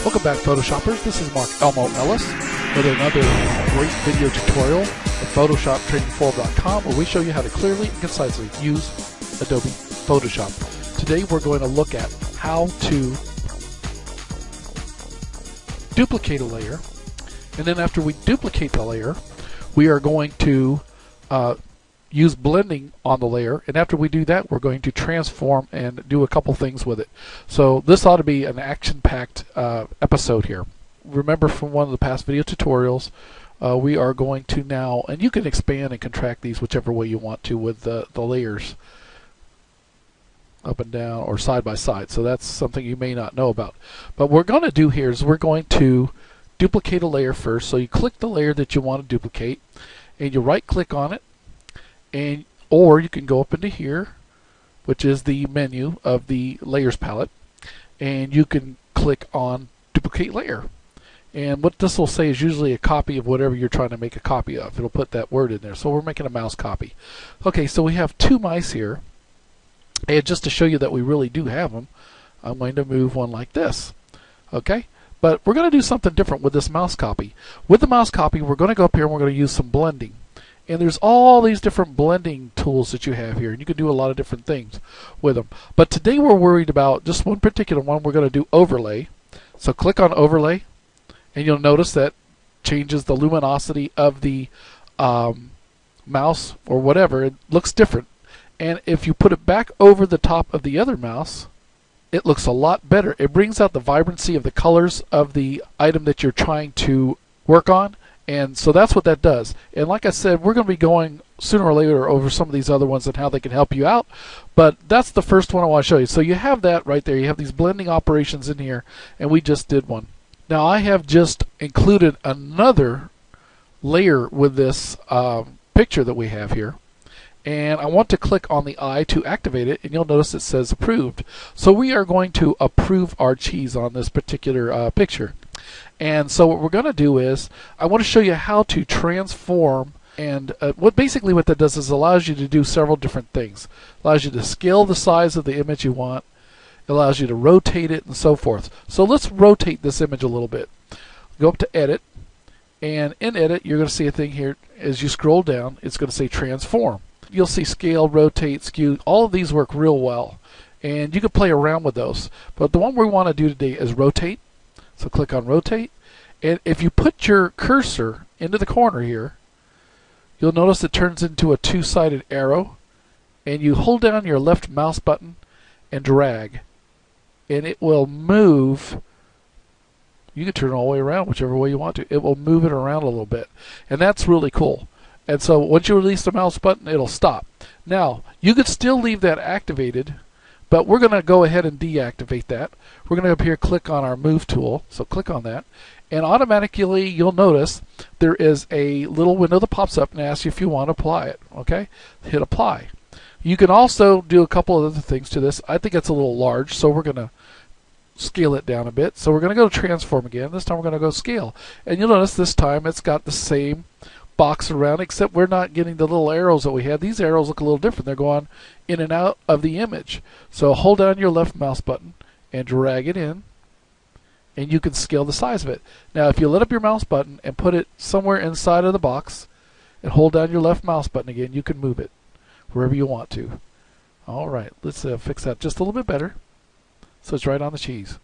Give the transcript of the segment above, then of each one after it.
Welcome back, Photoshoppers. This is Mark Elmo Ellis with another great video tutorial at PhotoshopTrainingForm.com, where we show you how to clearly and concisely use Adobe Photoshop. Today we're going to look at how to duplicate a layer, and then after we duplicate the layer, we are going to use blending on the layer, and after we do that, we're going to transform and do a couple things with it. So this ought to be an action-packed episode here. Remember from one of the past video tutorials, we are going to now, and you can expand and contract these whichever way you want to with the layers up and down or side by side. So that's something you may not know about. But what we're going to do here is we're going to duplicate a layer first. So you click the layer that you want to duplicate, and you right click on it, and or you can go up into here, which is the menu of the layers palette, and you can click on duplicate layer. And what this will say is usually a copy of whatever you're trying to make a copy of. It'll put that word in there. So we're making a mouse copy. Okay, so we have two mice here, and just to show you that we really do have them, I'm going to move one like this. Okay, but we're going to do something different with this mouse copy. With the mouse copy, we're going to go up here and we're going to use some blending. And there's all these different blending tools that you have here, and you can do a lot of different things with them. But today we're worried about just one particular one. We're going to do overlay. So click on overlay, and you'll notice that changes the luminosity of the mouse or whatever. It looks different. And if you put it back over the top of the other mouse, it looks a lot better. It brings out the vibrancy of the colors of the item that you're trying to work on. And so that's what that does. And like I said, we're going to be going sooner or later over some of these other ones and how they can help you out. But that's the first one I want to show you. So you have that right there. You have these blending operations in here, and we just did one. Now I have just included another layer with this picture that we have here. And I want to click on the eye to activate it, and you'll notice it says approved. So we are going to approve our cheese on this particular picture. And so what we're going to do is I want to show you how to transform, and what that does is allows you to do several different things. Allows you to scale the size of the image you want. It allows you to rotate it and so forth. So let's rotate this image a little bit. Go up to edit, and in edit you're going to see a thing here. As you scroll down, it's going to say transform. You'll see scale, rotate, skew. All of these work real well, and you can play around with those. But the one we want to do today is rotate. So click on rotate, and if you put your cursor into the corner here, you'll notice it turns into a two-sided arrow, and you hold down your left mouse button and drag, and it will move. You can turn it all the way around whichever way you want to. It will move it around a little bit, and that's really cool. And so once you release the mouse button, it'll stop. Now, you could still leave that activated, but we're going to go ahead and deactivate that. We're going to up here click on our move tool. So click on that, and automatically you'll notice there is a little window that pops up and asks you if you want to apply it. Okay, hit apply. You can also do a couple of other things to this. I think it's a little large, so we're going to scale it down a bit. So we're going to go to transform again. This time we're going to go scale, and you'll notice this time it's got the same box around, except we're not getting the little arrows that we had. These arrows look a little different. They're going in and out of the image. So hold down your left mouse button and drag it in, and you can scale the size of it. Now if you let up your mouse button and put it somewhere inside of the box and hold down your left mouse button again, you can move it wherever you want to. Alright, let's fix that just a little bit better so it's right on the cheese.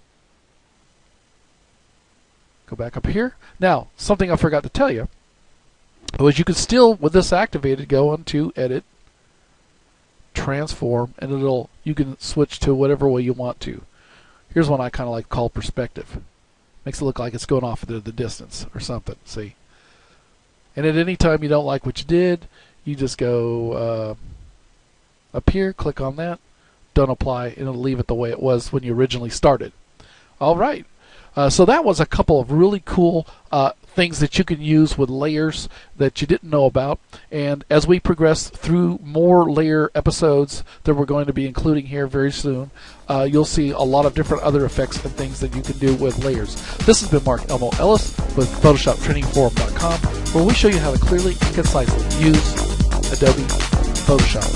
Go back up here. Now something I forgot to tell you was you can still, with this activated, go into edit, transform, and you can switch to whatever way you want to. Here's one I kind of like called perspective. Makes it look like it's going off into the distance or something. See? And at any time you don't like what you did, you just go up here, click on that, don't apply, and it'll leave it the way it was when you originally started. All right. So that was a couple of really cool things that you can use with layers that you didn't know about. And as we progress through more layer episodes that we're going to be including here very soon, you'll see a lot of different other effects and things that you can do with layers. This has been Mark Elmo Ellis with PhotoshopTrainingForm.com, where we show you how to clearly and concisely use Adobe Photoshop.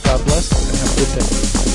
God bless and have a good day.